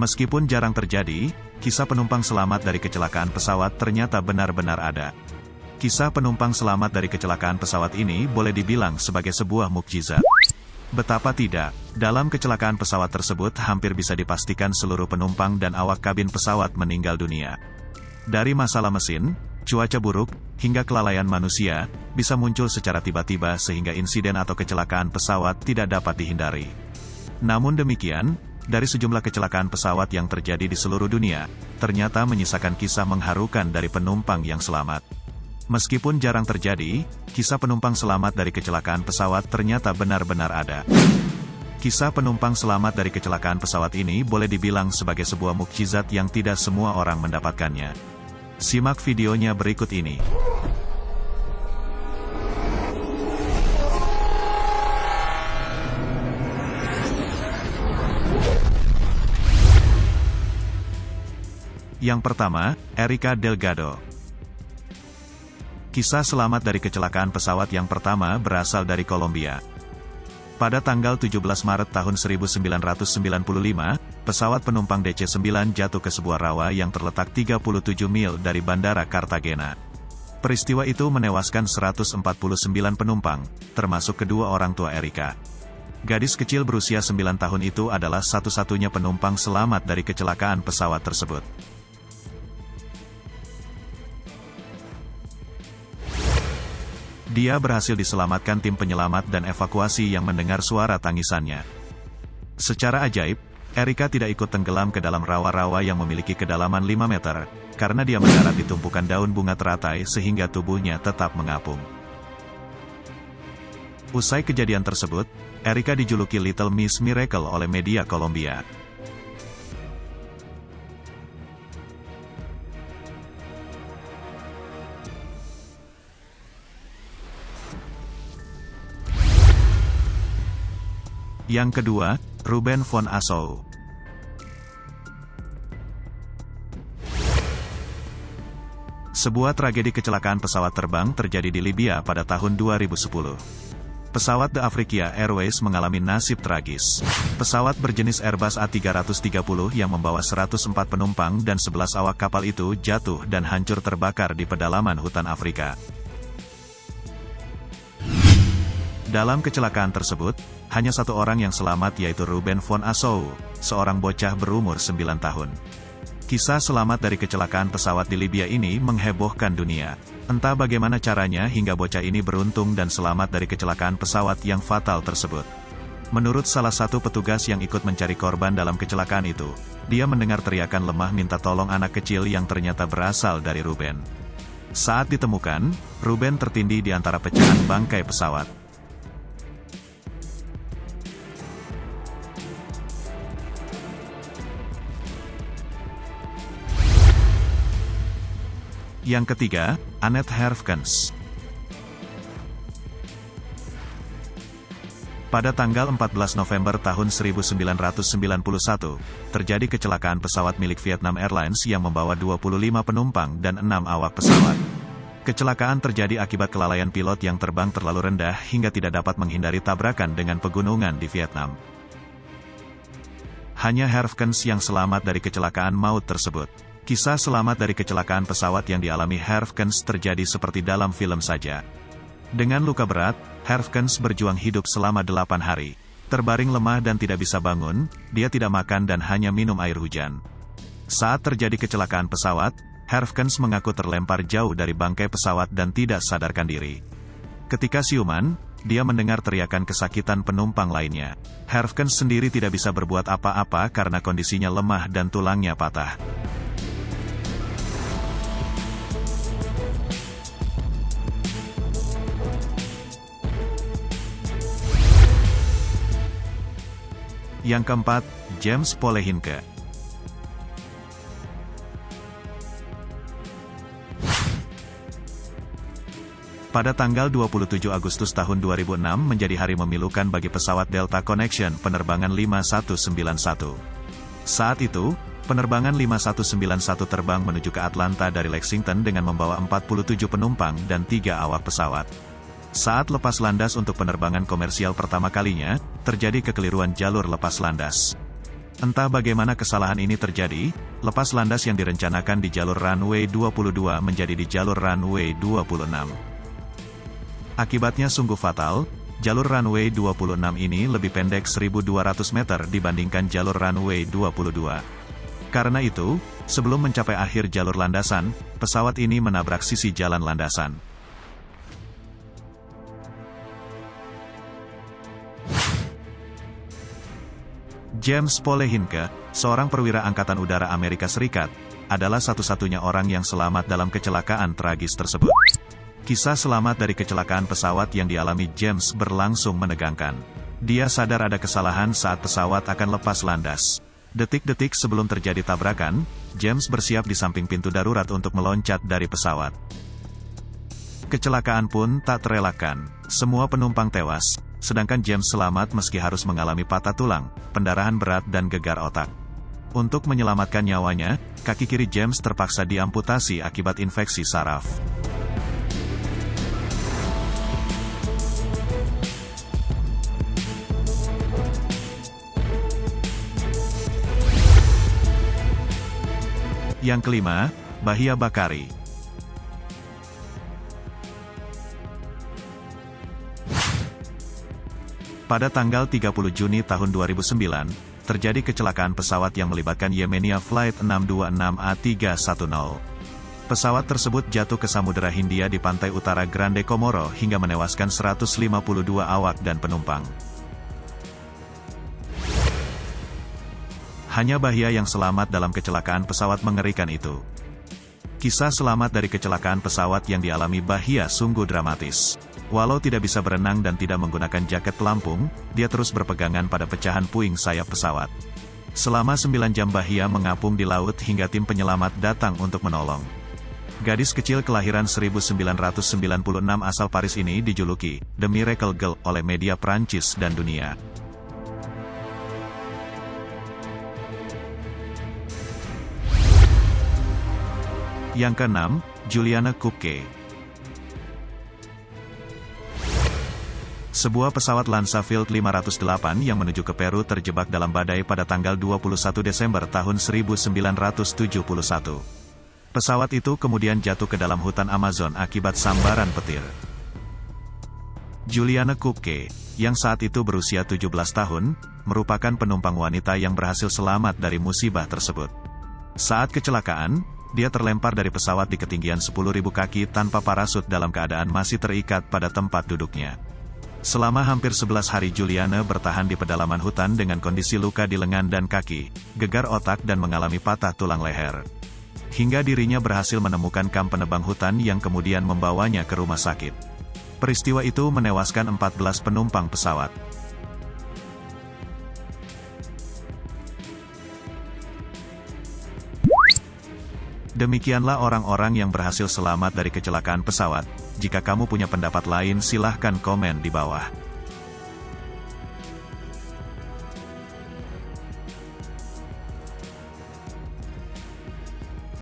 Meskipun jarang terjadi, kisah penumpang selamat dari kecelakaan pesawat ternyata benar-benar ada. Kisah penumpang selamat dari kecelakaan pesawat ini boleh dibilang sebagai sebuah mukjizat. Betapa tidak, dalam kecelakaan pesawat tersebut hampir bisa dipastikan seluruh penumpang dan awak kabin pesawat meninggal dunia. Dari masalah mesin, cuaca buruk, hingga kelalaian manusia, bisa muncul secara tiba-tiba sehingga insiden atau kecelakaan pesawat tidak dapat dihindari. Namun demikian, dari sejumlah kecelakaan pesawat yang terjadi di seluruh dunia, ternyata menyisakan kisah mengharukan dari penumpang yang selamat. Meskipun jarang terjadi, kisah penumpang selamat dari kecelakaan pesawat ternyata benar-benar ada. Kisah penumpang selamat dari kecelakaan pesawat ini boleh dibilang sebagai sebuah mukjizat yang tidak semua orang mendapatkannya. Simak videonya berikut ini. Yang pertama, Erika Delgado. Kisah selamat dari kecelakaan pesawat yang pertama berasal dari Kolombia. Pada tanggal 17 Maret tahun 1995, pesawat penumpang DC-9 jatuh ke sebuah rawa yang terletak 37 mil dari Bandara Cartagena. Peristiwa itu menewaskan 149 penumpang, termasuk kedua orang tua Erika. Gadis kecil berusia 9 tahun itu adalah satu-satunya penumpang selamat dari kecelakaan pesawat tersebut. Dia berhasil diselamatkan tim penyelamat dan evakuasi yang mendengar suara tangisannya. Secara ajaib, Erika tidak ikut tenggelam ke dalam rawa-rawa yang memiliki kedalaman 5 meter, karena dia mendarat di tumpukan daun bunga teratai sehingga tubuhnya tetap mengapung. Usai kejadian tersebut, Erika dijuluki Little Miss Miracle oleh media Kolombia. Yang kedua, Ruben von Assow. Sebuah tragedi kecelakaan pesawat terbang terjadi di Libya pada tahun 2010. Pesawat The Africa Airways mengalami nasib tragis. Pesawat berjenis Airbus A330 yang membawa 104 penumpang dan 11 awak kapal itu jatuh dan hancur terbakar di pedalaman hutan Afrika. Dalam kecelakaan tersebut, hanya satu orang yang selamat yaitu Ruben von Assow, seorang bocah berumur 9 tahun. Kisah selamat dari kecelakaan pesawat di Libya ini menghebohkan dunia. Entah bagaimana caranya hingga bocah ini beruntung dan selamat dari kecelakaan pesawat yang fatal tersebut. Menurut salah satu petugas yang ikut mencari korban dalam kecelakaan itu, dia mendengar teriakan lemah minta tolong anak kecil yang ternyata berasal dari Ruben. Saat ditemukan, Ruben tertindih di antara pecahan bangkai pesawat. Yang ketiga, Annette Herfkens. Pada tanggal 14 November tahun 1991, terjadi kecelakaan pesawat milik Vietnam Airlines yang membawa 25 penumpang dan 6 awak pesawat. Kecelakaan terjadi akibat kelalaian pilot yang terbang terlalu rendah hingga tidak dapat menghindari tabrakan dengan pegunungan di Vietnam. Hanya Herfkens yang selamat dari kecelakaan maut tersebut. Kisah selamat dari kecelakaan pesawat yang dialami Herfkens terjadi seperti dalam film saja. Dengan luka berat, Herfkens berjuang hidup selama 8 hari. Terbaring lemah dan tidak bisa bangun, dia tidak makan dan hanya minum air hujan. Saat terjadi kecelakaan pesawat, Herfkens mengaku terlempar jauh dari bangkai pesawat dan tidak sadarkan diri. Ketika siuman, dia mendengar teriakan kesakitan penumpang lainnya. Herfkens sendiri tidak bisa berbuat apa-apa karena kondisinya lemah dan tulangnya patah. Yang keempat, James Polehinke. Pada tanggal 27 Agustus tahun 2006 menjadi hari memilukan bagi pesawat Delta Connection penerbangan 5191. Saat itu, penerbangan 5191 terbang menuju ke Atlanta dari Lexington dengan membawa 47 penumpang dan 3 awak pesawat. Saat lepas landas untuk penerbangan komersial pertama kalinya, terjadi kekeliruan jalur lepas landas. Entah bagaimana kesalahan ini terjadi, lepas landas yang direncanakan di jalur runway 22 menjadi di jalur runway 26. Akibatnya sungguh fatal, jalur runway 26 ini lebih pendek 1.200 meter dibandingkan jalur runway 22. Karena itu, sebelum mencapai akhir jalur landasan, pesawat ini menabrak sisi jalan landasan. James Polehinke, seorang perwira Angkatan Udara Amerika Serikat, adalah satu-satunya orang yang selamat dalam kecelakaan tragis tersebut. Kisah selamat dari kecelakaan pesawat yang dialami James berlangsung menegangkan. Dia sadar ada kesalahan saat pesawat akan lepas landas. Detik-detik sebelum terjadi tabrakan, James bersiap di samping pintu darurat untuk meloncat dari pesawat. Kecelakaan pun tak terelakkan. Semua penumpang tewas, sedangkan James selamat meski harus mengalami patah tulang, pendarahan berat dan gegar otak. Untuk menyelamatkan nyawanya, kaki kiri James terpaksa diamputasi akibat infeksi saraf. Yang kelima, Bahia Bakari. Pada tanggal 30 Juni tahun 2009, terjadi kecelakaan pesawat yang melibatkan Yemenia Flight 626A310. Pesawat tersebut jatuh ke Samudera Hindia di pantai utara Grande Comoro hingga menewaskan 152 awak dan penumpang. Hanya Bahia yang selamat dalam kecelakaan pesawat mengerikan itu. Kisah selamat dari kecelakaan pesawat yang dialami Bahia sungguh dramatis. Walau tidak bisa berenang dan tidak menggunakan jaket pelampung, dia terus berpegangan pada pecahan puing sayap pesawat. Selama 9 jam Bahia mengapung di laut hingga tim penyelamat datang untuk menolong. Gadis kecil kelahiran 1996 asal Paris ini dijuluki The Miracle Girl oleh media Prancis dan dunia. Yang keenam, Juliana Kupke. Sebuah pesawat Lansafield 508 yang menuju ke Peru terjebak dalam badai pada tanggal 21 Desember tahun 1971. Pesawat itu kemudian jatuh ke dalam hutan Amazon akibat sambaran petir. Juliana Kupke, yang saat itu berusia 17 tahun, merupakan penumpang wanita yang berhasil selamat dari musibah tersebut. Saat kecelakaan, dia terlempar dari pesawat di ketinggian 10.000 kaki tanpa parasut dalam keadaan masih terikat pada tempat duduknya. Selama hampir 11 hari Juliana bertahan di pedalaman hutan dengan kondisi luka di lengan dan kaki, gegar otak dan mengalami patah tulang leher. Hingga dirinya berhasil menemukan kamp penebang hutan yang kemudian membawanya ke rumah sakit. Peristiwa itu menewaskan 14 penumpang pesawat. Demikianlah orang-orang yang berhasil selamat dari kecelakaan pesawat. Jika kamu punya pendapat lain silahkan komen di bawah.